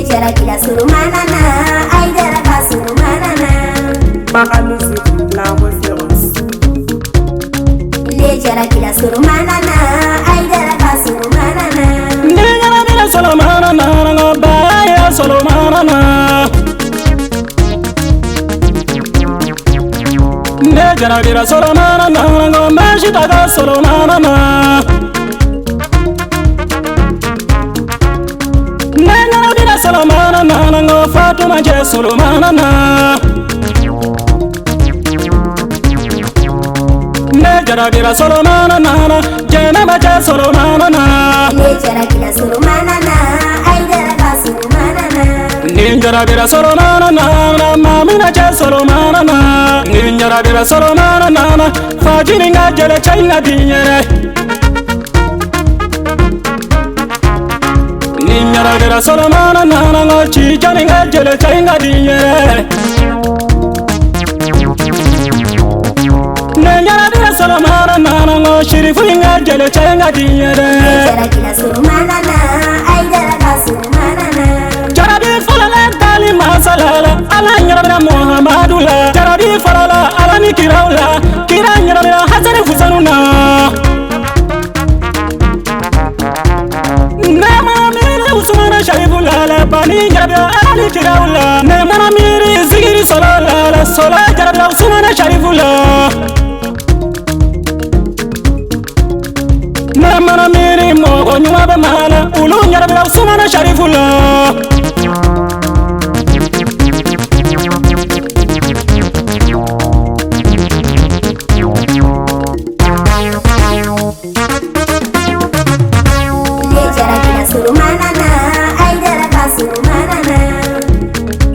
jara kila surumanana, ay jara ka surumanana. Baka music la reference. Le jara kila surumanana, ay jara ka surumanana. Ne jara kila surumanana, ngobaya surumanana. Ne jara kila surumanana, ngomeshi taga surumanana. Solomana nana ngo Fatuma je Solomana na ne jara gira Solomana nana jena ba je Solomana na ne jara gira Solomana na ay jara ka Solomana na ne jara gira Solomana nana mamina je Solomana na ne jara gira Solomana nana fajini nga jele chaina dinyere Ninyara gira Solomana nana ngo chijani nga jele chainga dinyere Ninyara gira Solomana nana ngo shirifu nga jele chainga dinyere Ninyara gira Solomana na ay jara ka Solomana na Jarabi falala tali masalala ala nyara gira Muhammadu la Jarabi falala ala ni kiraula kira nyara gira Hasani Fusanuna Usmana Sharifu la bani jarabia ali kiraula ne mana miri zigiri sola la sola jarabia Usmana Sharifu la ne mana miri mo nyuma ba mala ulu jarabia Usmana Sharifu la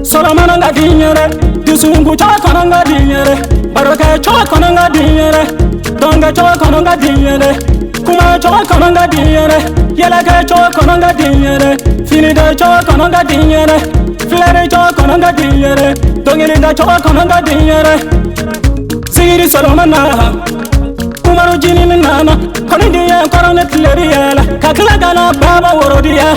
Solomana nga dinyere, Yusungu chowa kono nga dinyere, Baroke chowa kono nga dinyere, Donga chowa kono nga dinyere, Kuma chowa kono nga dinyere, Yelake chowa kono nga dinyere, Finide chowa kono nga dinyere, Flere chowa kono nga dinyere, Dongilinda chowa kono nga dinyere, Sigiri Solomana, Kumaru jini nana, Koni diya kono netleri yela, Kakila gana baba worodiya,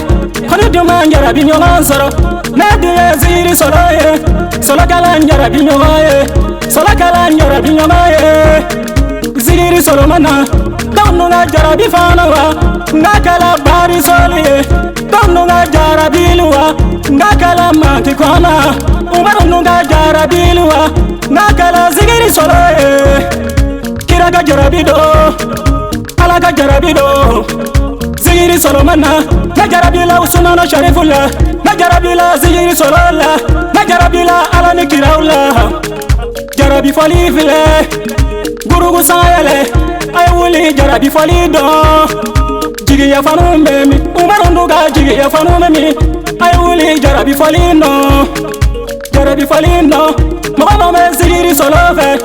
Koni duma njara binyo mansaro, Nadiye ziri soloye, solakala njara binyomaye, solakala njara binyomaye. Ziri Solomana, donu nga jara bifanawa, ngakala bari soliye, donu nga jara biluwa, ngakala manki kona, umaru nga jara biluwa, ngakala ziri soloye, kiraga jara bido, alaga jara bido. Ziri Solomana, najarabila Usmana Sharifu la, najarabila Ziri Solola, najarabila alani kiraula, jarabi fali file, gurugu sayale, ayuli jarabi fali do, jigi ya fanu memi, umarunduga jigi ya fanu memi, ayuli jarabi fali no, jarabi fali no, mama me Ziri Solofe,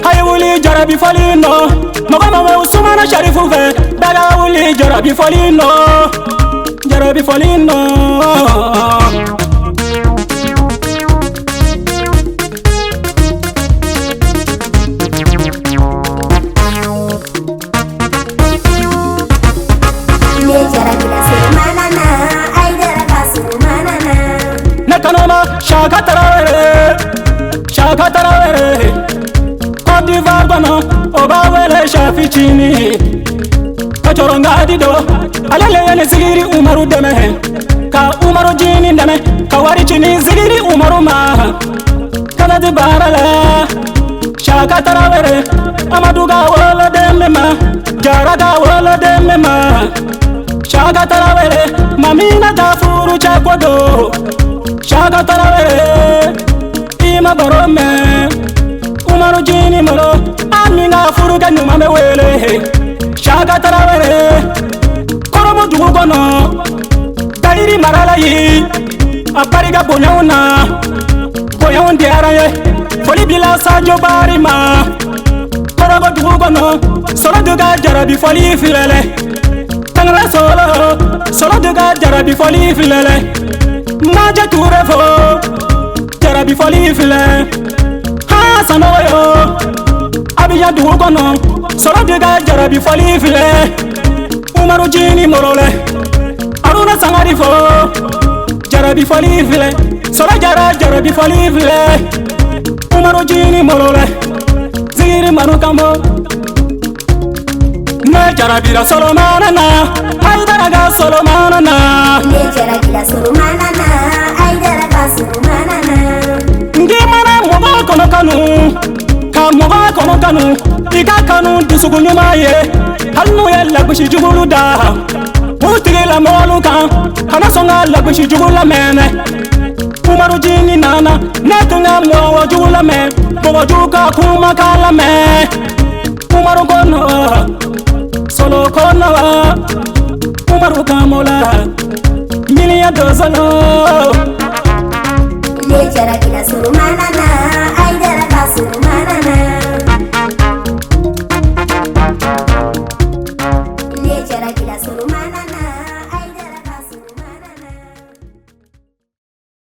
ayuli jarabi fali no, mama me Usmana Sharifu fe. Daga wuli jarabi folino, jarabi folino. Ne jarabi la surumanana, ay jarabi surumanana. Nakanoma Shaka Tarawere, Côte d'Ivoire bana, Obawele Shafichini. Choronga dido, alele yene zigiri umaru deme, ka umaru jini deme, ka wari chini zigiri umaru ma, kana di barala, Shaka Tarawere, Amaduga wala deme ma, Jaraga wala deme ma, Shaka Tarawere, Mamina Dafuru Chakwado, Shaka Tarawere, Ima Barome, umaru jini maro, Amina Furuga Numame wele. Shaka Tarawere, Koromo Dugono, Dairi Maralayi, Apariga Bonyauna, Boyan Diaraye, Folibila Sajo Barima, Koromo Dugono, Solo Duga Jarabi Foli Filele, Tangla Solo Duga Jarabi Foli Filele, Maja Turefo, Jarabi Foli File, Hasanoyo, Abiya Dugono. Solo diga jarabi foli file Umaru jini morole Aruna sangari fo jarabi fali filɛ sɔrɔ jarabi fali filɛ Umaru jini molole zigiri manu kambo ne jarabira solomana na haidara ga solomana na ne jarabira solomana na haidara ga solomana na ngi mana mogo kono kanu ka mogo kono kanu ika kanu dusugu ɲuma ye hali n'u ye lagosi jugulu da u tigila mɔgɔlu kan kana sɔn ka lagosi jugu lamɛnɛ Umaru jini nana ne tun ka mɔgɔ jugu lamɛn mɔgɔ jugu ka kuma ka lamɛn Umaru kono solo kono Umaru ka mola miliya dozalo ne jarabira solomana